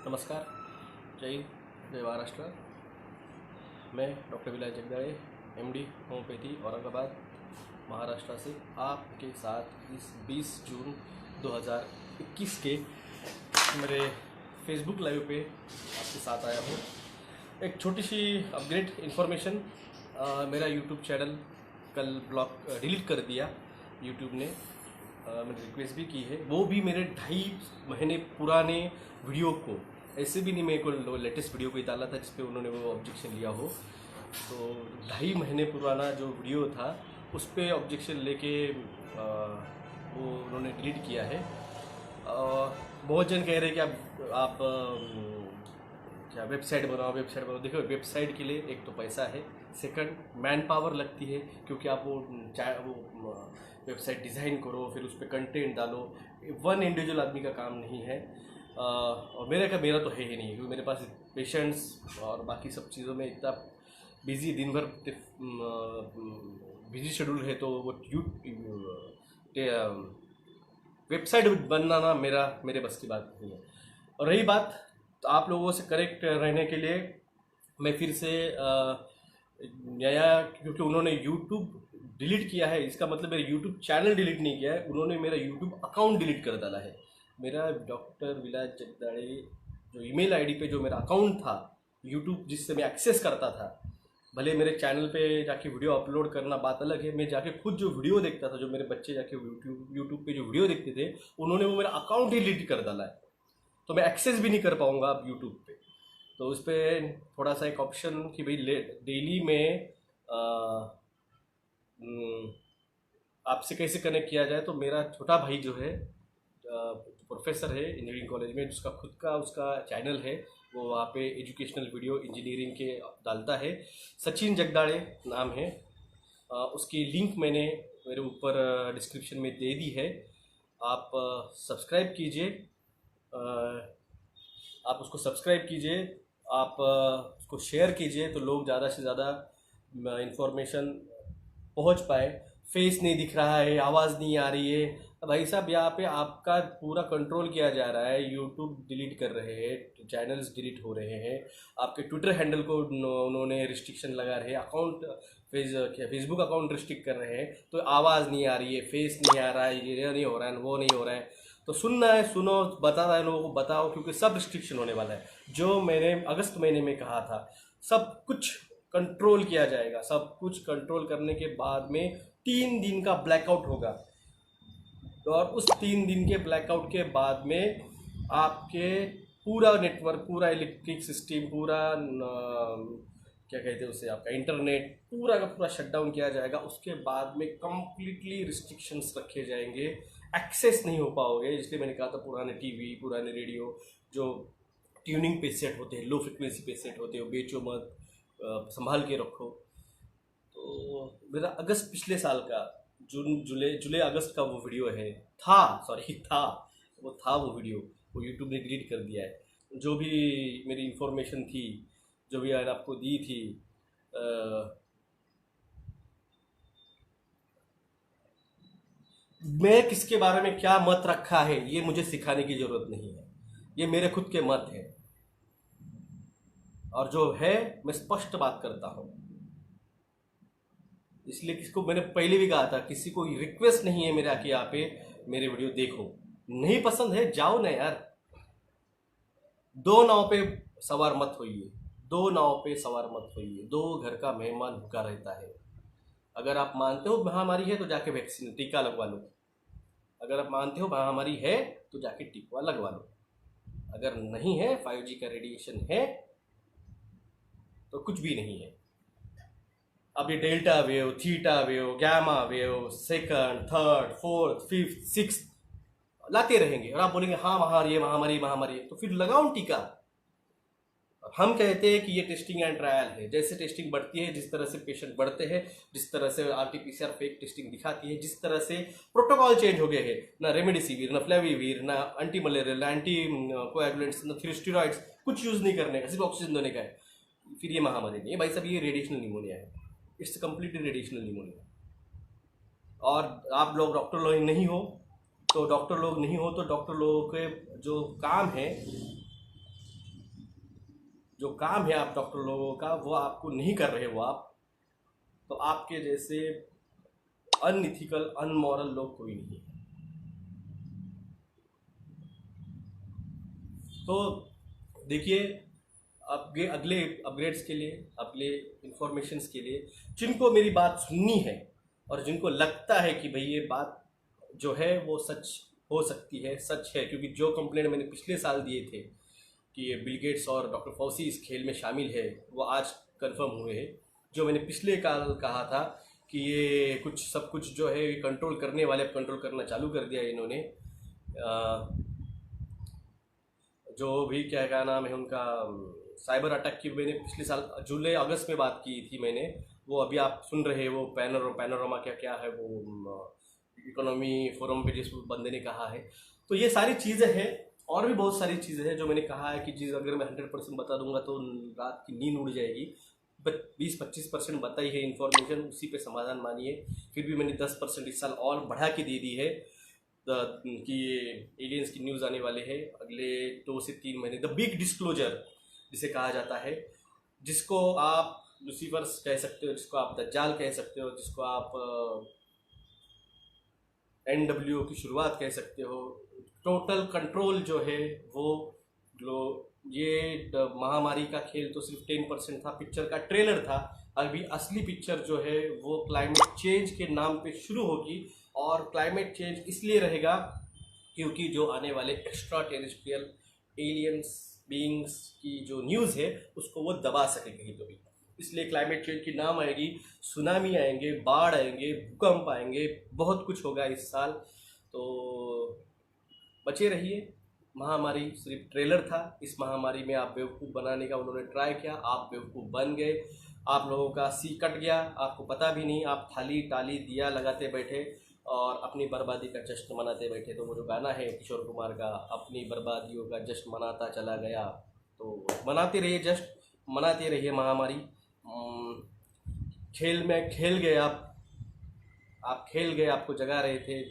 नमस्कार, जय हिंद, जय महाराष्ट्र। मैं डॉक्टर विलास जगदाळे, एमडी होम्योपैथी, औरंगाबाद, महाराष्ट्र से आपके साथ इस 20 जून 2021 के मेरे फेसबुक लाइव पे आपके साथ आया हूँ। एक छोटी सी अपग्रेड इन्फॉर्मेशन, मेरा यूट्यूब चैनल कल ब्लॉक डिलीट कर दिया यूट्यूब ने। मैंने रिक्वेस्ट भी की है, वो भी मेरे 2.5 महीने पुराने वीडियो को, ऐसे भी नहीं मेरे को लेटेस्ट वीडियो को डाला था जिस पे उन्होंने वो ऑब्जेक्शन लिया हो। तो 2.5 महीने पुराना जो वीडियो था उस पर ऑब्जेक्शन लेके वो उन्होंने डिलीट किया है। बहुत जन कह रहे हैं कि आप क्या वेबसाइट बनाओ। देखो, वेबसाइट के लिए एक तो पैसा है, सेकंड मैन पावर लगती है, क्योंकि आप वो वेबसाइट डिज़ाइन करो, फिर उस पर कंटेंट डालो। वन इंडिविजुअल आदमी का काम नहीं है। और मेरा तो है ही नहीं, क्योंकि मेरे पास पेशेंट्स और बाकी सब चीज़ों में इतना बिजी, दिन भर बिजी शेड्यूल है। तो वो वेबसाइट बनाना मेरे बस की बात नहीं है। और रही बात, तो आप लोगों से करेक्ट रहने के लिए मैं फिर से नया, क्योंकि उन्होंने यूट्यूब डिलीट किया है, इसका मतलब मेरा यूट्यूब चैनल डिलीट नहीं किया है, उन्होंने मेरा यूट्यूब अकाउंट डिलीट कर डाला है। मेरा डॉक्टर विलास जगदाळे जो ईमेल आईडी पे जो मेरा अकाउंट था यूट्यूब, जिससे मैं एक्सेस करता था, भले मेरे चैनल पे जाके वीडियो अपलोड करना बात अलग है, मैं जाके खुद जो वीडियो देखता था, जो मेरे बच्चे जाके यूट्यूब पे जो वीडियो देखते थे, उन्होंने वो मेरा अकाउंट ही डिलीट कर डाला है। तो मैं एक्सेस भी नहीं कर पाऊँगा अब यूट्यूब पे। तो उस पर थोड़ा सा एक ऑप्शन कि भाई डेली में आपसे कैसे कनेक्ट किया जाए। तो मेरा छोटा भाई जो है प्रोफेसर है इंजीनियरिंग कॉलेज में, जिसका खुद का उसका चैनल है, वो वहाँ पे एजुकेशनल वीडियो इंजीनियरिंग के डालता है। सचिन जगदाळे नाम है। उसकी लिंक मैंने मेरे ऊपर डिस्क्रिप्शन में दे दी है। आप सब्सक्राइब कीजिए, आप उसको सब्सक्राइब कीजिए, आप उसको शेयर कीजिए, तो लोग ज़्यादा से ज़्यादा इंफॉर्मेशन पहुंच पाए। फेस नहीं दिख रहा है, आवाज़ नहीं आ रही है, भाई साहब यहाँ पे आपका पूरा कंट्रोल किया जा रहा है। यूट्यूब डिलीट कर रहे हैं, चैनल्स डिलीट हो रहे हैं, आपके ट्विटर हैंडल को उन्होंने रिस्ट्रिक्शन लगा रहे हैं, अकाउंट फेसबुक अकाउंट रिस्ट्रिक्ट कर रहे हैं, तो आवाज़ नहीं आ रही है, फेस नहीं आ रहा है, ये नहीं हो रहा है, वो नहीं हो रहा है। तो सुनना है, सुनो, बताना है लोगों को, बताओ, क्योंकि सब रिस्ट्रिक्शन होने वाला है। जो मैंने अगस्त महीने में कहा था, सब कुछ कंट्रोल किया जाएगा। सब कुछ कंट्रोल करने के बाद में 3 दिन का ब्लैकआउट होगा, और उस 3 दिन के ब्लैकआउट के बाद में आपके पूरा नेटवर्क, पूरा इलेक्ट्रिक सिस्टम, पूरा क्या कहते हैं उसे, आपका इंटरनेट पूरा का पूरा शटडाउन किया जाएगा। उसके बाद में कंप्लीटली रिस्ट्रिक्शंस रखे जाएंगे, एक्सेस नहीं हो पाओगे। इसलिए मैंने कहा था पुराने टीवी, पुराने रेडियो जो ट्यूनिंग पे सेट होते हैं, लो फ्रिक्वेंसी पे सेट होते हैं, बेचो मत, संभाल के रखो। तो मेरा अगस्त पिछले साल का जुलाई अगस्त का वो वीडियो है, वो वीडियो, वो यूट्यूब ने डिलीट कर दिया है। जो भी मेरी इन्फॉर्मेशन थी, जो भी मैंने आपको दी थी, मैं किसके बारे में क्या मत रखा है, ये मुझे सिखाने की जरूरत नहीं है, ये मेरे खुद के मत है। और जो है, मैं स्पष्ट बात करता हूं। इसलिए किसको, मैंने पहले भी कहा था, किसी को रिक्वेस्ट नहीं है मेरे आके यहाँ पे मेरे वीडियो देखो। नहीं पसंद है, जाओ ना यार। दो नाव पे सवार मत होइए, दो घर का मेहमान भूखा रहता है। अगर आप मानते हो महामारी है तो जाके वैक्सीन टीका लगवा लो। अगर आप मानते हो महामारी है तो जाके टीका लगवा लो। अगर नहीं है, 5G का रेडिएशन है, तो कुछ भी नहीं है। अब ये delta wave, theta wave, gamma wave, second, third, fourth, fifth, six लाते रहेंगे, और आप बोलेंगे हाँ महामारी है, तो फिर लगाओ टीका। हम कहते हैं कि ये टेस्टिंग एंड ट्रायल है। जैसे टेस्टिंग बढ़ती है, जिस तरह से पेशेंट बढ़ते हैं, जिस तरह से RT-PCR फेक टेस्टिंग दिखाती है, जिस तरह से प्रोटोकॉल चेंज हो गए हैं, ना रेमडेसिविर, ना फ्लेविविर, ना एंटी मलेरियल, ना एंटी कोएगुलेंट्स, ना स्टेरॉइड्स, कुछ यूज नहीं करने का, सिर्फ ऑक्सीजन देने का है, फिर ये महामारी नहीं है भाई साहब, ये रेडिएशनल निमोनिया है। It's completely radiational pneumonia. और आप लोग डॉक्टर लोग नहीं हो, तो डॉक्टर लोगों के जो काम है जो काम है आप डॉक्टर लोगों का वो आपको नहीं कर रहे हो आप, तो आपके जैसे अनइथिकल अनमॉरल लोग कोई नहीं है। तो देखिए, अगले अगले अपग्रेड्स के लिए, अगले इंफॉर्मेशंस के लिए, जिनको मेरी बात सुननी है और जिनको लगता है कि भाई ये बात जो है वो सच हो सकती है, सच है, क्योंकि जो कंप्लेंट मैंने पिछले साल दिए थे कि ये बिल गेट्स और डॉक्टर फॉसी इस खेल में शामिल है, वो आज कंफर्म हुए हैं। जो मैंने पिछले काल कहा था कि ये कुछ सब कुछ जो है कंट्रोल करने वाले, कंट्रोल करना चालू कर दिया इन्होंने। जो भी क्या नाम है उनका, साइबर अटैक की मैंने पिछले साल जुलाई अगस्त में बात की थी मैंने, वो अभी आप सुन रहे हैं, वो पैनोरामा क्या क्या है, वो इकोनॉमी फोरम पे जिस बंदे ने कहा है। तो ये सारी चीज़ें हैं, और भी बहुत सारी चीज़ें हैं जो मैंने कहा है कि चीज़ अगर मैं 100% बता दूंगा तो रात की नींद उड़ जाएगी। 20-25% बताई है इन्फॉर्मेशन, उसी पे समाधान मानिए। फिर भी मैंने 10% इस साल और बढ़ा के दे दी है कि एलियंस की न्यूज़ आने वाले हैं अगले 2 से 3 महीने। द बिग डिस्क्लोजर जिसे कहा जाता है, जिसको आप लूसीफर्स कह सकते हो, जिसको आप दज्जाल कह सकते हो, जिसको आप NWO की शुरुआत कह सकते हो। टोटल कंट्रोल जो है वो ये महामारी का खेल तो सिर्फ 10% था, पिक्चर का ट्रेलर था। अभी असली पिक्चर जो है वो क्लाइमेट चेंज के नाम पे शुरू होगी, और क्लाइमेट चेंज इसलिए रहेगा क्योंकि जो आने वाले एक्स्ट्रा टेरेस्ट्रियल एलियंस बीइंग्स की जो न्यूज़ है उसको वो दबा सके कहीं तो भी। इसलिए क्लाइमेट चेंज की नाम आएगी, सुनामी आएंगे, बाढ़ आएंगे, भूकंप आएंगे, बहुत कुछ होगा इस साल। तो बचे रहिए। महामारी सिर्फ ट्रेलर था। इस महामारी में आप बेवकूफ़ बनाने का उन्होंने ट्राई किया, आप बेवकूफ़ बन गए, आप लोगों का सी कट गया, आपको पता भी नहीं, आप थाली टाली दिया लगाते बैठे और अपनी बर्बादी का जश्न मनाते बैठे। तो वो जो गाना है किशोर कुमार का, अपनी बर्बादियों का जश्न मनाता चला गया, तो मनाते रहिए, जश्न मनाते रहिए। महामारी खेल में खेल गए आप खेल गए, आपको जगा रहे थे,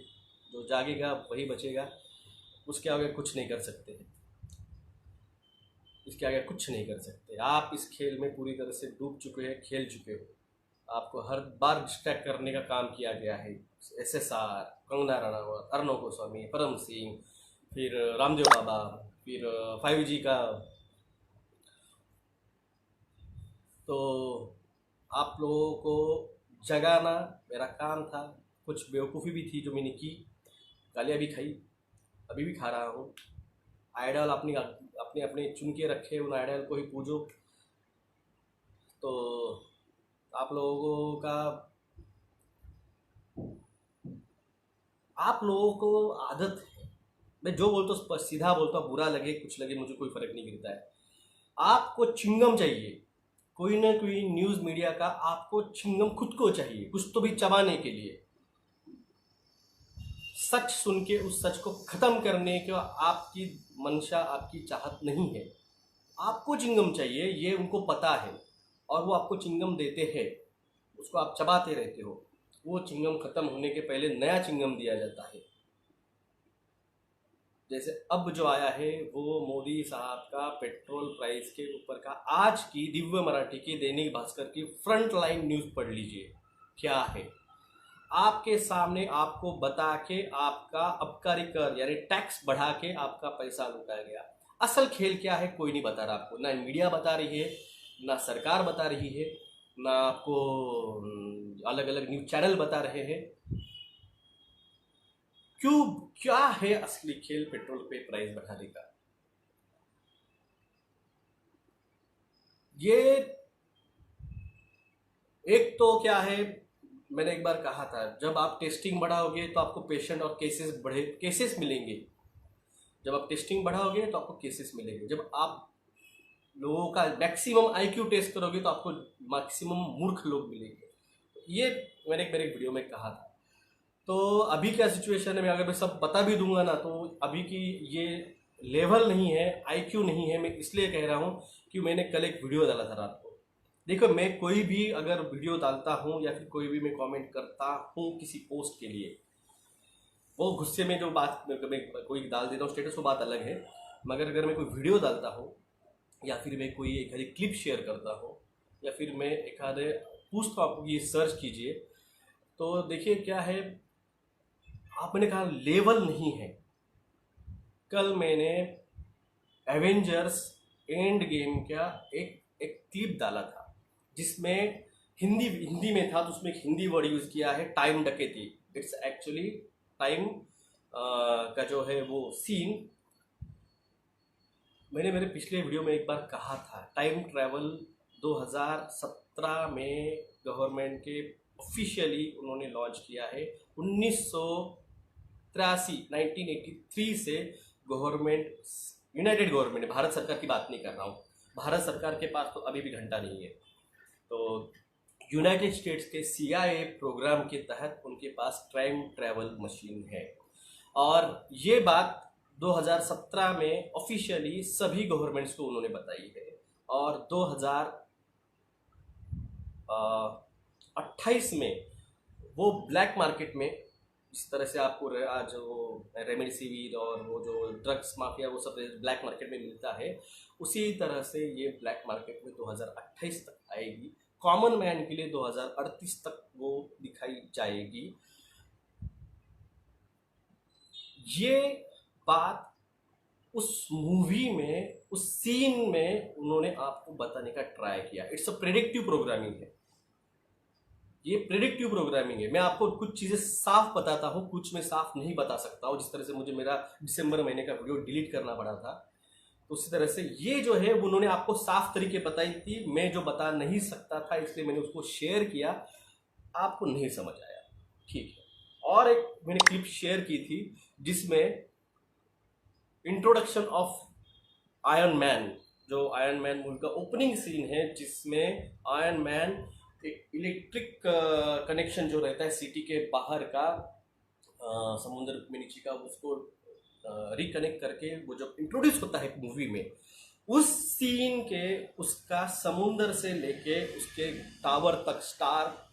जो जागेगा वही बचेगा, उसके आगे कुछ नहीं कर सकते, इसके आगे कुछ नहीं कर सकते। आप इस खेल में पूरी तरह से डूब चुके हैं, खेल चुके हो। आपको हर बार डिस्ट्रैक्ट करने का काम किया गया है। SSR, कंगना रनावत, अर्णव गोस्वामी, परम सिंह, फिर रामदेव बाबा, फिर 5G का। तो आप लोगों को जगाना मेरा काम था। कुछ बेवकूफ़ी भी थी जो मैंने की, गालियाँ भी खाई, अभी भी खा रहा हूँ। आइडल अपने अपने अपने चुन के रखे, उन आइडल को ही पूजो। तो आप लोगों को आदत है, मैं जो बोलता हूँ सीधा बोलता हूँ, बुरा लगे कुछ लगे मुझे कोई फ़र्क नहीं गिरता है। आपको चिंगम चाहिए, कोई ना कोई न्यूज़ मीडिया का आपको चिंगम खुद को चाहिए, कुछ तो भी चबाने के लिए। सच सुन के उस सच को ख़त्म करने का आपकी मंशा, आपकी चाहत नहीं है। आपको चिंगम चाहिए, ये उनको पता है, और वो आपको चिंगम देते हैं, उसको आप चबाते रहते हो। वो चिंगम ख़त्म होने के पहले नया चिंगम दिया जाता है। जैसे अब जो आया है वो मोदी साहब का पेट्रोल प्राइस के ऊपर का, आज की दिव्य मराठी की दैनिक भास्कर की फ्रंट लाइन न्यूज़ पढ़ लीजिए क्या है। आपके सामने आपको बता के आपका आबकारी कर यानी टैक्स बढ़ा के आपका पैसा लुटाया गया। असल खेल क्या है कोई नहीं बता रहा आपको, ना मीडिया बता रही है, ना सरकार बता रही है, ना आपको अलग अलग न्यूज़ चैनल बता रहे हैं। क्यों, क्या है असली खेल पेट्रोल पे प्राइस बढ़ाने का? ये एक तो क्या है, मैंने एक बार कहा था, जब आप टेस्टिंग बढ़ाओगे तो आपको पेशेंट और केसेस मिलेंगे। जब आप टेस्टिंग बढ़ाओगे तो आपको केसेस मिलेंगे। जब आप लोगों का मैक्सिमम IQ टेस्ट करोगे तो आपको मैक्सिमम मूर्ख लोग मिलेंगे। ये मैंने मेरे एक वीडियो में कहा था। तो अभी क्या सिचुएशन है, मैं अगर मैं सब बता भी दूंगा ना तो अभी की ये लेवल नहीं है, IQ नहीं है। मैं इसलिए कह रहा हूँ कि मैंने कल एक वीडियो डाला था रात को। देखो, मैं कोई भी अगर वीडियो डालता हूँ या फिर कोई भी मैं कमेंट करता हूँ किसी पोस्ट के लिए, वो गुस्से में जो बात मैं कोई डाल देता हूँ स्टेटस, वो बात अलग है। मगर अगर मैं कोई वीडियो डालता हूँ या फिर मैं कोई एक आधी क्लिप शेयर करता हूँ, या फिर मैं एक आधे पूछता हूँ आपको ये सर्च कीजिए, तो देखिए क्या है, आपने कहा लेवल नहीं है। कल मैंने एवेंजर्स एंड गेम का एक एक क्लिप डाला था, जिसमें हिंदी हिंदी में था, तो उसमें एक हिंदी वर्ड यूज़ किया है, टाइम डकैती। इट्स एक्चुअली टाइम का जो है वो सीन, मैंने मेरे पिछले वीडियो में एक बार कहा था, टाइम ट्रैवल 2017 में गवर्नमेंट के ऑफिशियली उन्होंने लॉन्च किया है। 1983 से गवर्नमेंट, यूनाइटेड गवर्नमेंट, भारत सरकार की बात नहीं कर रहा हूँ, भारत सरकार के पास तो अभी भी घंटा नहीं है, तो यूनाइटेड स्टेट्स के CIA प्रोग्राम के तहत उनके पास टाइम ट्रैवल मशीन है। और ये बात 2017 में ऑफिशियली सभी गवर्नमेंट्स को उन्होंने बताई है, और 2028 में वो ब्लैक मार्केट में, जिस तरह से आपको आज वो रेमडेसिविर और वो जो ड्रग्स माफिया वो सब ब्लैक मार्केट में मिलता है, उसी तरह से ये ब्लैक मार्केट में 2028 तक आएगी। कॉमन मैन के लिए 2038 तक वो दिखाई जाएगी। ये बात उस मूवी में, उस सीन में उन्होंने आपको बताने का ट्राई किया। इट्स अ प्रेडिक्टिव प्रोग्रामिंग है, ये प्रेडिक्टिव प्रोग्रामिंग है। मैं आपको कुछ चीज़ें साफ बताता हूँ, कुछ मैं साफ नहीं बता सकता हूँ, जिस तरह से मुझे मेरा दिसंबर महीने का वीडियो डिलीट करना पड़ा था, तो उसी तरह से ये जो है उन्होंने आपको साफ तरीके बताई थी, मैं जो बता नहीं सकता था इसलिए मैंने उसको शेयर किया, आपको नहीं समझ आया, ठीक है। और एक मैंने क्लिप शेयर की थी जिसमें इंट्रोडक्शन ऑफ आयरन मैन, जो आयरन मैन मूवी का ओपनिंग सीन है, जिसमें आयरन मैन एक इलेक्ट्रिक कनेक्शन जो रहता है सिटी के बाहर का, समुद्र में नीचे का, उसको रिकनेक्ट करके वो जब इंट्रोड्यूस होता है मूवी में, उस सीन के, उसका समुद्र से लेके उसके टावर तक, स्टार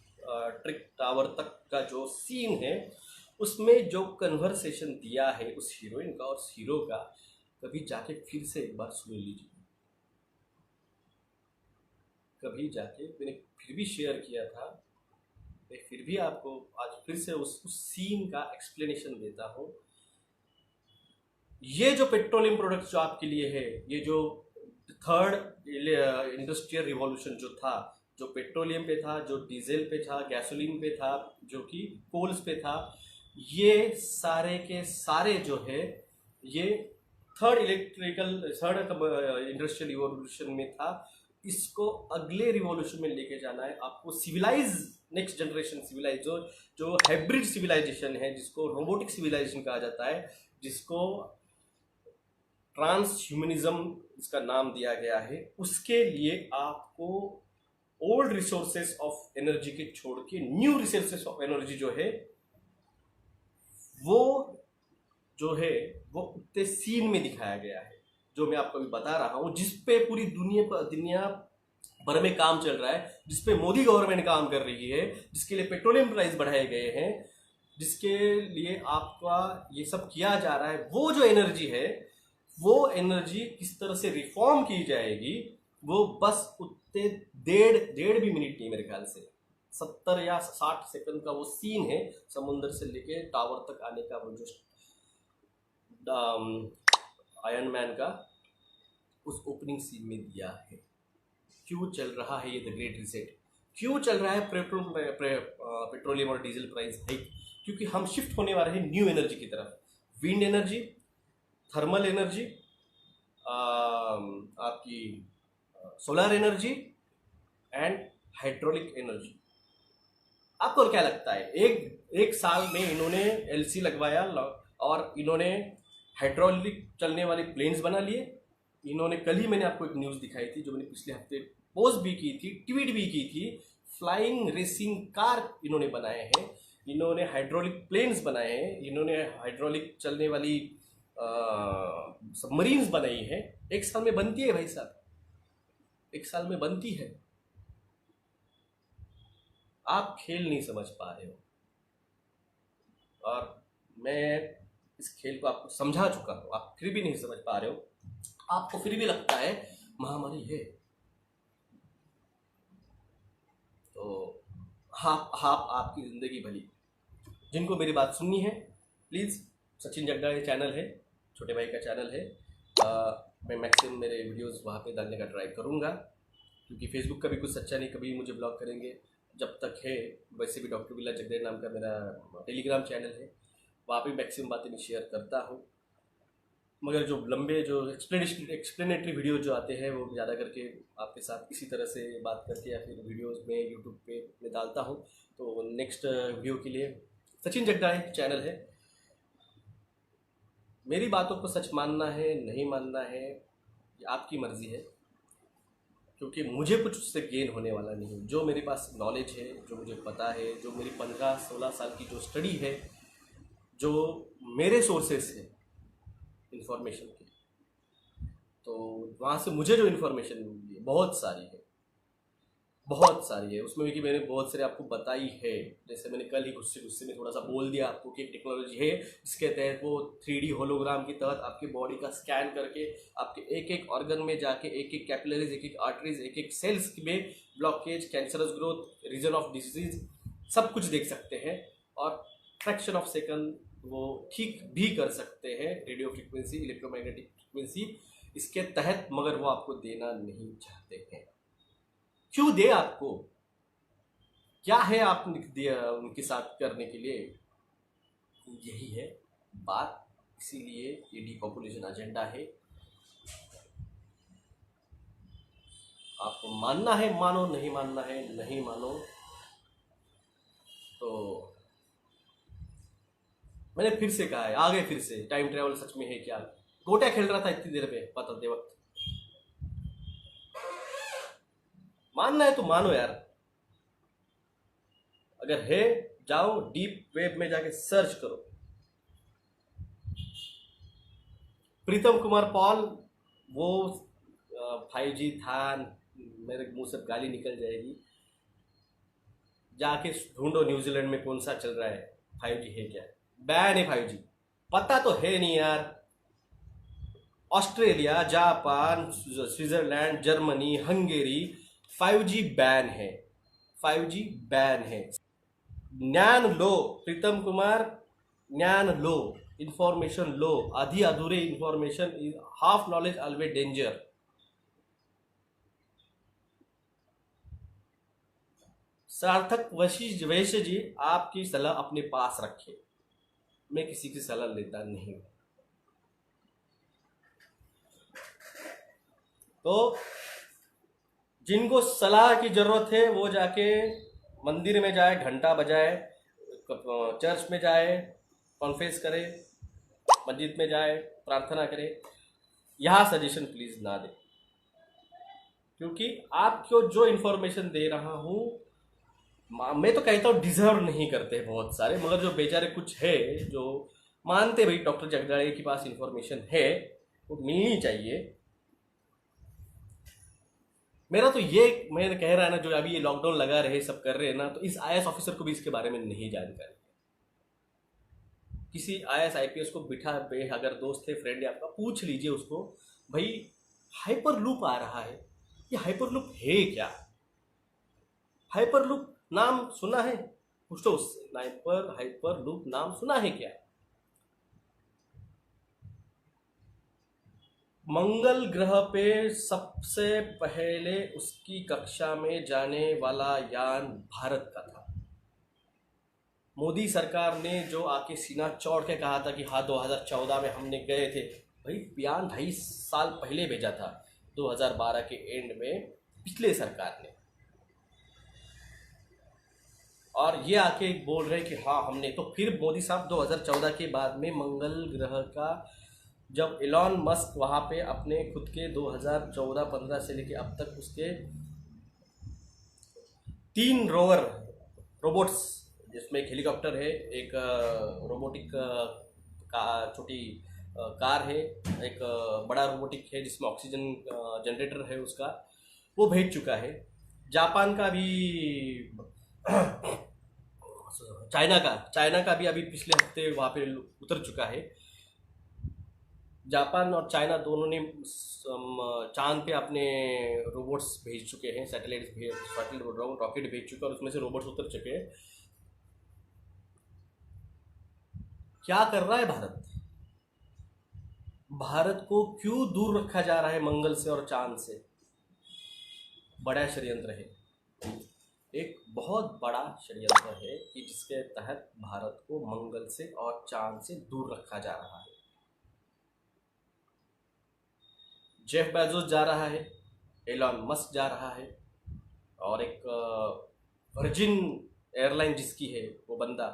ट्रिक टावर तक का जो सीन है, उसमें जो कन्वर्सेशन दिया है उस हीरोइन का और उस हीरो का, कभी जाके फिर से एक बार सुन लीजिए। कभी जाके, मैंने फिर भी शेयर किया था, मैं फिर भी आपको आज फिर से उस सीन का एक्सप्लेनेशन देता हूँ। ये जो पेट्रोलियम प्रोडक्ट्स जो आपके लिए है, ये जो थर्ड इंडस्ट्रियल रिवॉल्यूशन जो था, जो पेट्रोलियम पे था, जो डीजल पे था, गैसोलीन पे था, जो कि कोल्स पे था, ये सारे के सारे जो है ये थर्ड इंडस्ट्रियल रिवॉल्यूशन में था। इसको अगले रिवॉल्यूशन में लेके जाना है आपको, सिविलाइज, नेक्स्ट जनरेशन सिविलाइज, जो हाइब्रिड सिविलाइजेशन है, जिसको रोबोटिक सिविलाइजेशन कहा जाता है, जिसको ट्रांस ह्यूमनिज्म इसका नाम दिया गया है। उसके लिए आपको ओल्ड रिसोर्सेस ऑफ एनर्जी के छोड़ के न्यू रिसोर्सेस ऑफ एनर्जी जो है वो उतने सीन में दिखाया गया है, जो मैं आपको अभी बता रहा हूँ, जिसपे पूरी दुनिया भर में काम चल रहा है, जिसपे मोदी गवर्नमेंट काम कर रही है, जिसके लिए पेट्रोलियम प्राइस बढ़ाए गए हैं, जिसके लिए आपका ये सब किया जा रहा है। वो जो एनर्जी है, वो एनर्जी किस तरह से रिफॉर्म की जाएगी, वो बस उतने डेढ़ भी मिनट नहीं, मेरे ख्याल से 70 या 60 सेकंड का वो सीन है, समुद्र से लेके टावर तक आने का, वो जो आयरन मैन का उस ओपनिंग सीन में दिया है। क्यों चल रहा है ये द ग्रेट रिसेट, क्यों चल रहा है पेट्रोलियम और डीजल प्राइस हाइक? क्योंकि हम शिफ्ट होने वाले हैं न्यू एनर्जी की तरफ, विंड एनर्जी, थर्मल एनर्जी, आपकी solar energy and hydraulic energy. आपको क्या लगता है, एक साल में इन्होंने LC लगवाया और इन्होंने हाइड्रोलिक चलने वाले प्लेन्स बना लिए। इन्होंने, कल ही मैंने आपको एक न्यूज़ दिखाई थी, जो मैंने पिछले हफ्ते पोस्ट भी की थी, ट्वीट भी की थी, फ्लाइंग रेसिंग कार इन्होंने बनाए हैं, इन्होंने हाइड्रोलिक प्लेन्स बनाए हैं, इन्होंने हाइड्रोलिक चलने वाली सबमरीन्स बनाई है। एक साल में बनती है भाई साहब, एक साल में बनती है। आप खेल नहीं समझ पा रहे हो, और मैं इस खेल को आपको समझा चुका हूँ, आप फिर भी नहीं समझ पा रहे हो। आपको फिर भी लगता है महामारी है। तो हाँ, आपकी ज़िंदगी भली। जिनको मेरी बात सुननी है प्लीज़, सचिन जगदा ये चैनल है, छोटे भाई का चैनल है। मैं मैक्सिमम मेरे वीडियोस वहाँ पे डालने का ट्राई करूँगा, क्योंकि फेसबुक का भी कुछ सच्चा नहीं, कभी मुझे ब्लॉक करेंगे जब तक है। वैसे भी डॉक्टर बिल्ला जगदेव नाम का मेरा टेलीग्राम चैनल है, वहाँ पे मैक्सिमम बातें मैं शेयर करता हूँ। मगर जो लंबे जो एक्सप्लेनेटरी वीडियो जो आते हैं वो ज़्यादा करके आपके साथ इसी तरह से बात करके या फिर वीडियोस में यूट्यूब पे मैं डालता हूँ। तो नेक्स्ट वीडियो के लिए सचिन जगदा चैनल है। मेरी बातों को सच मानना है नहीं मानना है ये आपकी मर्ज़ी है, क्योंकि मुझे कुछ उससे गेन होने वाला नहीं। जो मेरे पास नॉलेज है, जो मुझे पता है, जो मेरी 15-16 साल की जो स्टडी है, जो मेरे सोर्सेस है इंफॉर्मेशन की, तो वहाँ से मुझे जो इन्फॉर्मेशन मिली है बहुत सारी है, बहुत सारी है। उसमें भी कि मैंने बहुत सारे आपको बताई है। जैसे मैंने कल ही गुस्से में थोड़ा सा बोल दिया आपको कि एक टेक्नोलॉजी है, इसके तहत वो 3D होलोग्राम की तहत आपकी बॉडी का स्कैन करके आपके एक एक ऑर्गन में जाके एक एक कैपिलरीज, एक एक आर्टरीज, एक एक सेल्स में blockage, cancerous growth, reason of disease सब कुछ देख सकते हैं। और फ्रैक्शन ऑफ सेकंड वो ठीक भी कर सकते हैं, रेडियो फ्रिक्वेंसी, इलेक्ट्रोमैग्नेटिक फ्रिक्वेंसी इसके तहत। मगर वो आपको देना नहीं चाहते हैं। क्यों दे आपको? क्या है आप उनके साथ करने के लिए? यही है बात। इसीलिए ये डीपॉपुलेशन एजेंडा है। आपको मानना है मानो, नहीं मानना है नहीं मानो। तो मैंने फिर से कहा है, आगे फिर से टाइम ट्रेवल सच में है क्या? गोटा खेल रहा था इतनी देर में पता वक्त। मानना है तो मानो यार। अगर है जाओ डीप वेब में जाके सर्च करो। प्रीतम कुमार पॉल वो 5G था, मेरे मुंह से गाली निकल जाएगी। जाके ढूंढो न्यूजीलैंड में कौन सा चल रहा है, 5G है क्या? बैन है 5G, पता तो है नहीं यार। Australia, Japan, Switzerland, Germany, Hungary 5G ban है, 5G बैन है। ज्ञान लो प्रीतम कुमार, ज्ञान लो, इंफॉर्मेशन लो। आधी अधूरे information, half knowledge always danger. सार्थक वैश्य जी आपकी सलाह अपने पास रखे, मैं किसी की सलाह लेता नहीं। तो जिनको सलाह की जरूरत है वो जाके मंदिर में जाए, घंटा बजाए, चर्च में जाए, कॉन्फ्रेंस करे, मस्जिद में जाए, प्रार्थना करे। यहाँ सजेशन प्लीज ना दे, क्योंकि आपको जो इन्फॉर्मेशन दे रहा हूँ मैं तो कहता हूँ डिजर्व नहीं करते बहुत सारे, मगर जो बेचारे कुछ है जो मानते भाई डॉक्टर जगदाड़े के पास इन्फॉर्मेशन है वो मिलनी चाहिए। मेरा तो ये मैं कह रहा है ना, जो अभी ये लॉकडाउन लगा रहे सब कर रहे हैं ना, तो इस IAS ऑफिसर को भी इसके बारे में नहीं जानकारी। किसी IAS IPS को बिठा पे, अगर दोस्त है, फ्रेंड है आपका, पूछ लीजिए उसको, भाई हाइपर लूप आ रहा है, ये हाइपर लूप है क्या? हाइपर लूप नाम सुना है? पूछो उससे, हाइपर लूप नाम सुना है क्या? मंगल ग्रह पे सबसे पहले उसकी कक्षा में जाने वाला यान भारत का था। मोदी सरकार ने जो आके सीना चौड़ के कहा था कि हाँ 2014 में हमने गए थे, भाई यान 2.5 साल पहले भेजा था, 2012 के एंड में पिछले सरकार ने। और ये आके बोल रहे कि हाँ हमने, तो फिर मोदी साहब 2014 के बाद में मंगल ग्रह का, जब एलॉन मस्क वहाँ पे अपने खुद के 2014-15 से लेके अब तक उसके 3 रोबोट्स, जिसमें एक हेलीकॉप्टर है, एक रोबोटिक छोटी कार है, एक बड़ा रोबोटिक है जिसमें ऑक्सीजन जनरेटर है उसका, वो भेज चुका है। जापान का भी चाइना का भी अभी पिछले हफ्ते वहाँ पे उतर चुका है। जापान और चाइना दोनों ने चांद पे अपने रोबोट्स भेज चुके हैं, सैटेलाइट बोल रहा हूँ, रॉकेट भेज चुके हैं, और उसमें से रोबोट्स उतर चुके हैं। क्या कर रहा है भारत? भारत को क्यों दूर रखा जा रहा है मंगल से और चांद से? बड़ा षड्यंत्र है, एक बहुत बड़ा षड्यंत्र है कि जिसके तहत भारत को मंगल से और चांद से दूर रखा जा रहा है। जेफ बेजोस जा रहा है, एलॉन मस्क जा रहा है, और एक वर्जिन एयरलाइन जिसकी है वो बंदा,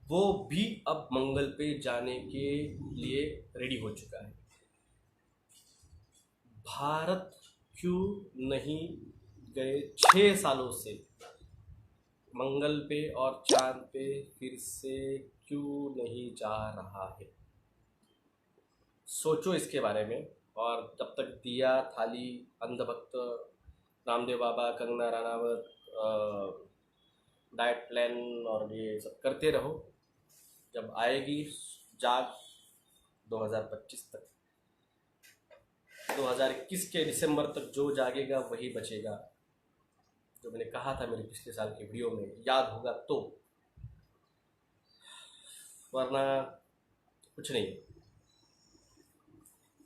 वो भी अब मंगल पे जाने के लिए रेडी हो चुका है। भारत क्यों नहीं गए 6 सालों से मंगल पे और चांद पे? फिर से क्यों नहीं जा रहा है? सोचो इसके बारे में। और तब तक दिया, थाली, अंधभक्त, रामदेव बाबा, कंगना राणावत, डाइट प्लान और ये सब करते रहो। जब आएगी जाग 2025 तक, 2021 के दिसंबर तक जो जागेगा वही बचेगा, जो मैंने कहा था मेरे पिछले साल के वीडियो में, याद होगा तो। वरना कुछ नहीं।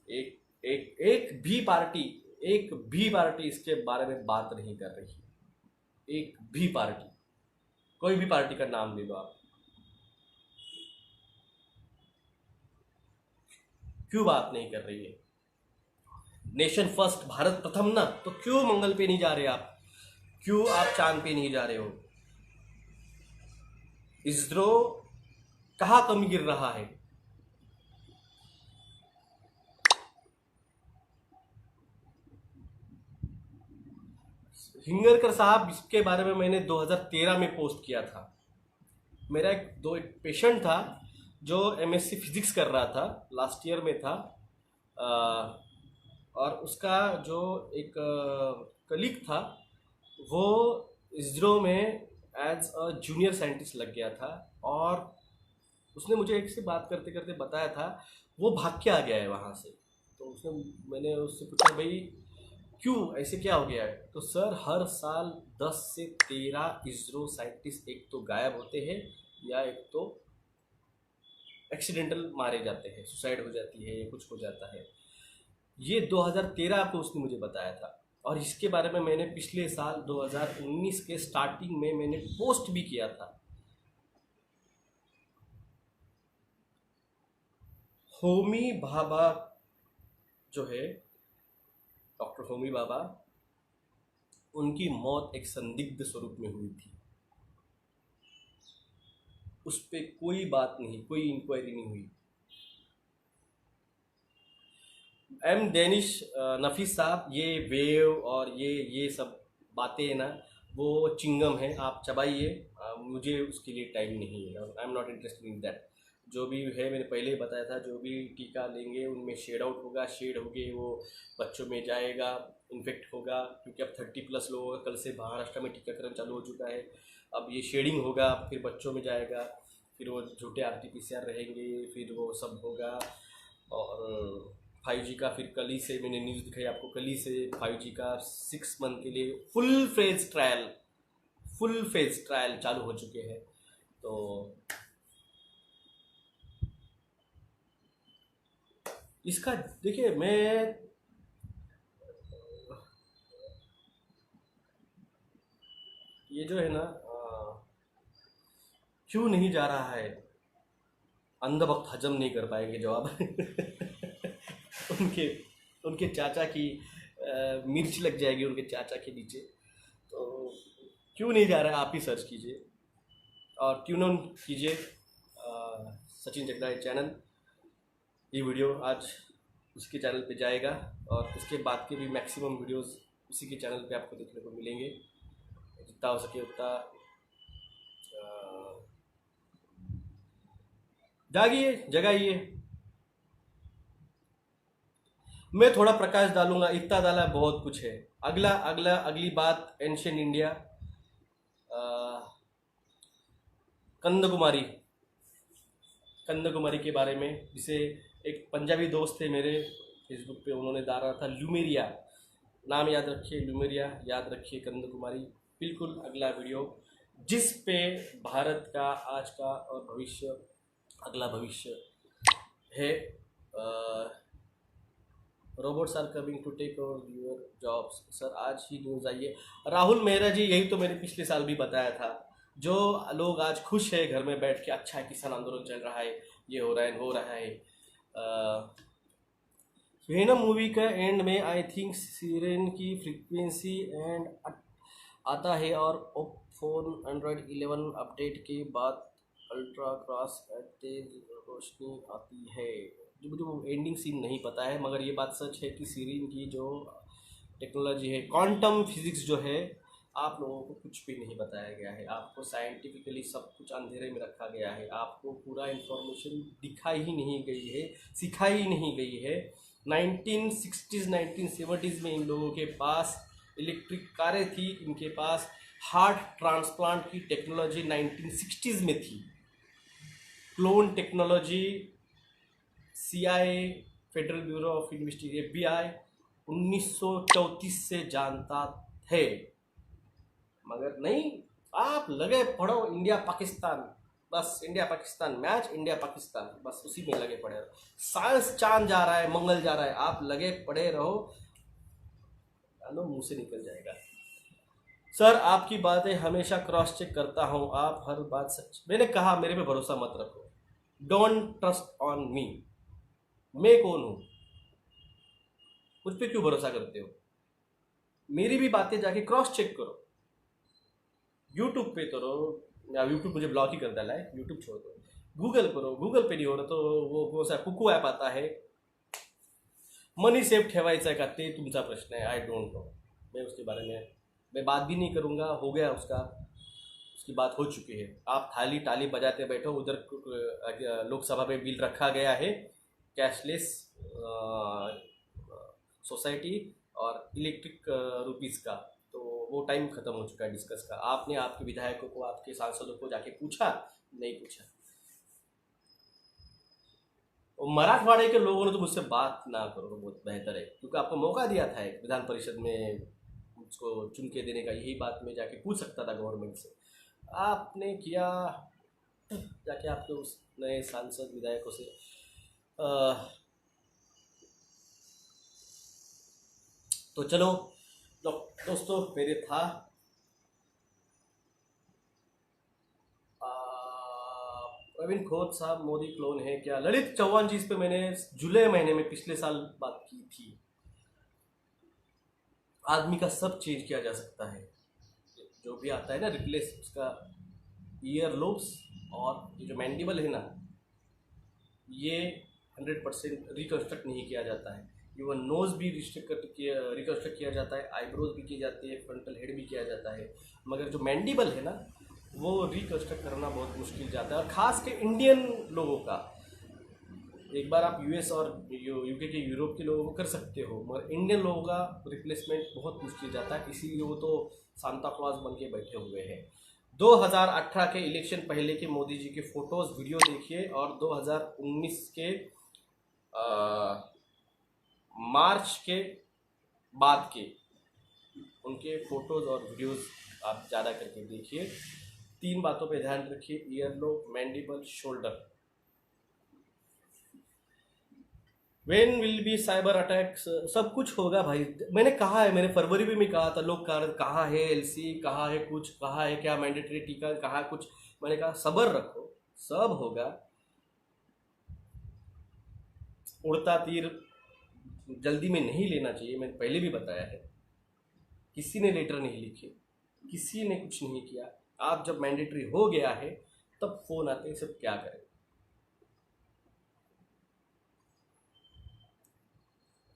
एक एक एक भी पार्टी इसके बारे में बात नहीं कर रही। एक भी पार्टी, कोई भी पार्टी का नाम ले लो आप, क्यों बात नहीं कर रही है? नेशन फर्स्ट, भारत प्रथम ना, तो क्यों मंगल पे नहीं जा रहे आप? क्यों आप चांद पे नहीं जा रहे हो? इसरो कहाँ कमी गिर रहा है? हिंगरकर साहब, इसके बारे में मैंने 2013 में पोस्ट किया था। मेरा एक पेशेंट था जो एमएससी फिजिक्स कर रहा था, लास्ट ईयर में था, और उसका जो एक कलीग था वो इसरो में एज अ जूनियर साइंटिस्ट लग गया था, और उसने मुझे एक से बात करते करते बताया था वो भाग के आ गया है वहाँ से। तो मैंने उससे पूछा भाई क्यों, ऐसे क्या हो गया है? तो सर, हर साल 10 से 13 इसरो साइंटिस्ट एक तो गायब होते हैं, या एक तो एक्सीडेंटल मारे जाते हैं, सुसाइड हो जाती है या कुछ हो जाता है। ये 2013 को उसने मुझे बताया था, और इसके बारे में मैंने पिछले साल 2019 के स्टार्टिंग में मैंने पोस्ट भी किया था। होमी भाभा जो है, डॉक्टर होमी भाभा, उनकी मौत एक संदिग्ध स्वरूप में हुई थी। उस पर कोई बात नहीं, कोई इंक्वायरी नहीं हुई। एम डेनिश नफीस साहब, ये वेव और ये सब बातें ना, वो चिंगम है, आप चबाइए, मुझे उसके लिए टाइम नहीं है, I am not interested in that. जो भी है मैंने पहले ही बताया था, जो भी टीका लेंगे उनमें शेड आउट होगा, शेड होके वो बच्चों में जाएगा, इन्फेक्ट होगा, क्योंकि अब 30+ लोगों का कल से महाराष्ट्र में टीकाकरण चालू हो चुका है। अब ये शेडिंग होगा, फिर बच्चों में जाएगा, फिर वो झूठे RT-PCR रहेंगे, फिर वो सब होगा। और 5G का फिर कल ही से मैंने न्यूज़ दिखाई आपको, कल ही से 5G का 6 मंथ के लिए फुल फेज ट्रायल चालू हो चुके हैं। तो इसका देखिए, मैं ये जो है ना, क्यों नहीं जा रहा है, अंधभक्त हजम नहीं कर पाएंगे जवाब। उनके उनके चाचा की मिर्च लग जाएगी उनके चाचा के नीचे। तो क्यों नहीं जा रहा है, आप ही सर्च कीजिए और ट्यून ऑन कीजिए सचिन जगदाळे चैनल। ये वीडियो आज उसके चैनल पे जाएगा, और उसके बाद के भी मैक्सिमम वीडियोस उसी के चैनल पे आपको देखने को मिलेंगे। जितना हो सके उतना जागिए, जगाइए। मैं थोड़ा प्रकाश डालूंगा, इतना डाला बहुत कुछ है। अगली बात एंशियंट इंडिया, कंदकुमारी के बारे में, जिसे एक पंजाबी दोस्त थे मेरे फेसबुक पे, उन्होंने डाला था ल्यूमेरिया, नाम याद रखिए ल्यूमेरिया, याद रखिए करण कुमारी। बिल्कुल अगला वीडियो जिस पे भारत का आज का और भविष्य, अगला भविष्य है। Robots are coming to take over your jobs. Sir आज ही न्यूज़ आई है। राहुल मेहरा जी, यही तो मैंने पिछले साल भी बताया था। जो लोग आज खुश है घर में बैठ के, अच्छा है किसान आंदोलन चल रहा है, ये हो रहा है हो रहा है। वेनम मूवी का एंड में आई थिंक सिरेन की फ्रीक्वेंसी एंड आता है और फोन एंड्रॉयड 11 अपडेट के बाद अल्ट्रा क्रॉस तेज रोशनी आती है। जो मुझे वो एंडिंग सीन नहीं पता है, मगर ये बात सच है कि सीरीन की जो टेक्नोलॉजी है, क्वांटम फिजिक्स जो है, आप लोगों को कुछ भी नहीं बताया गया है। आपको साइंटिफिकली सब कुछ अंधेरे में रखा गया है। आपको पूरा इंफॉर्मेशन दिखाई ही नहीं गई है, सिखाई ही नहीं गई है। 1960s 1970s में इन लोगों के पास इलेक्ट्रिक कारें थी, इनके पास हार्ट ट्रांसप्लांट की टेक्नोलॉजी 1960s में थी। Clone technology CIA, federal bureau of investigation, FBI 1934 से जानता थे, मगर नहीं। आप लगे पढ़ो इंडिया पाकिस्तान, बस India Pakistan match, India Pakistan, बस उसी में लगे पड़े रहो। साइंस चांद जा रहा है, मंगल जा रहा है, आप लगे पड़े रहो, मुंह से निकल जाएगा। सर आपकी बातें हमेशा क्रॉस चेक करता हूँ, आप हर बात सच। मैंने कहा मेरे पे भरोसा मत रखो, डोंट ट्रस्ट ऑन मी। मैं कौन हूँ, मुझ पे क्यों भरोसा करते हो? मेरी भी बातें जाके क्रॉस चेक करो। यूट्यूब पे तो रहो, यूट्यूब मुझे ब्लॉक ही कर डाला है, यूट्यूब छोड़ दो। गूगल करो, गूगल पे नहीं हो रहा तो वो सा कुकू ऐप आता है, मनी सेफ ठेवायचा का ते तुमचा प्रश्न है, आई डोंट नो। मैं उसके बारे में मैं बात भी नहीं करूँगा, हो गया उसका, उसकी बात हो चुकी है। आप थाली टाली बजाते बैठो, उधर लोकसभा में बिल रखा गया है कैशलेस सोसाइटी और इलेक्ट्रिक रुपीज़ का, तो वो टाइम ख़त्म हो चुका है डिस्कस का। आपने आपके विधायकों को, आपके सांसदों को जाके पूछा? नहीं पूछा। और मराठवाड़े के लोगों ने तो मुझसे बात ना करो तो बहुत बेहतर है, क्योंकि आपको मौका दिया था एक विधान परिषद में मुझको चुन के देने का। यही बात मैं जाके पूछ सकता था गवर्नमेंट से, आपने किया जाके आपके उस नए सांसद विधायकों से। तो चलो दोस्तों, मेरे था प्रवीण खोत साहब, मोदी क्लोन है क्या? ललित चौहान जी, इस पे मैंने जुलाई महीने में पिछले साल बात की थी। आदमी का सब चेंज किया जा सकता है, जो भी आता है ना रिप्लेस, उसका ईयर लोब्स और ये जो मैंडिबल है ना, ये 100% रिकन्स्ट्रक्ट नहीं किया जाता है। इवन नोज भी रिकन्स्ट्रक्ट किया जाता है, आईब्रोज भी की जाती है, फ्रंटल हेड भी किया जाता है, मगर जो मैंडिबल है ना, वो रिकन्स्ट्रक्ट करना बहुत मुश्किल जाता है। और ख़ास के इंडियन लोगों का, एक बार आप US और UK के, यूरोप के लोगों को कर सकते हो, मगर इंडियन लोगों का रिप्लेसमेंट बहुत मुश्किल जाता है। इसीलिए वो तो सांता क्लॉज बन के बैठे हुए हैं। 2018 के इलेक्शन पहले के मोदी जी के फोटोज़ वीडियो देखिए, और 2019 के मार्च के बाद के उनके फोटोज़ और वीडियोज़ आप ज़्यादा करके देखिए। 3 बातों पे ध्यान रखिए, earlobe, mandible, shoulder. When will be cyber attacks? सब कुछ होगा भाई, मैंने कहा है, मैंने फरवरी में कहा था। लोग कहाँ है LC, कहाँ है कुछ, कहाँ है क्या मैंडेटरी टीका, कहाँ कुछ। मैंने कहा सब्र रखो, सब होगा। उड़ता तीर जल्दी में नहीं लेना चाहिए, मैंने पहले भी बताया है। किसी ने लेटर नहीं लिखे, किसी ने कुछ नहीं किया। आप जब मैंडेटरी हो गया है तब फोन आते हैं, सब क्या करें।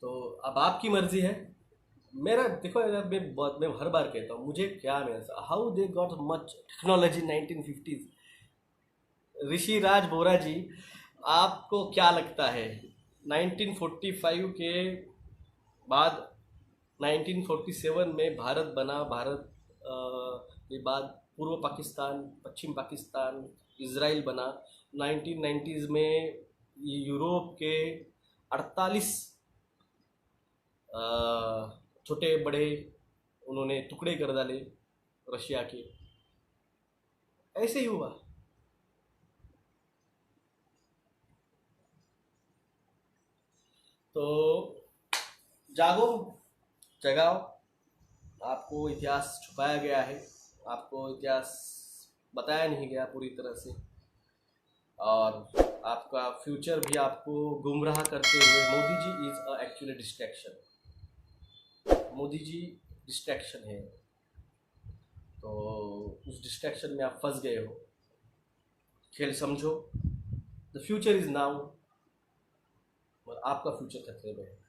तो अब आपकी मर्जी है। मेरा देखो, अगर मैं हर बार कहता हूँ, मुझे क्या मिला, how they got much technology 1950s। ऋषि राज बोरा जी, आपको क्या लगता है 1945 के बाद 1947 में भारत बना, भारत के बाद पूर्व पाकिस्तान, पश्चिम पाकिस्तान, इजराइल बना। 1990s में ये यूरोप के 48 छोटे बड़े उन्होंने टुकड़े कर डाले रशिया के। ऐसे ही हुआ। तो जागो, जगाओ। आपको इतिहास छुपाया गया है, आपको इतिहास बताया नहीं गया पूरी तरह से, और आपका फ्यूचर भी आपको गुमराह करते हुए Modi ji is actually distraction. Modi ji distraction है, तो उस डिस्ट्रैक्शन में आप फंस गए हो। खेल समझो, द फ्यूचर इज नाउ, और आपका फ्यूचर खतरे में है।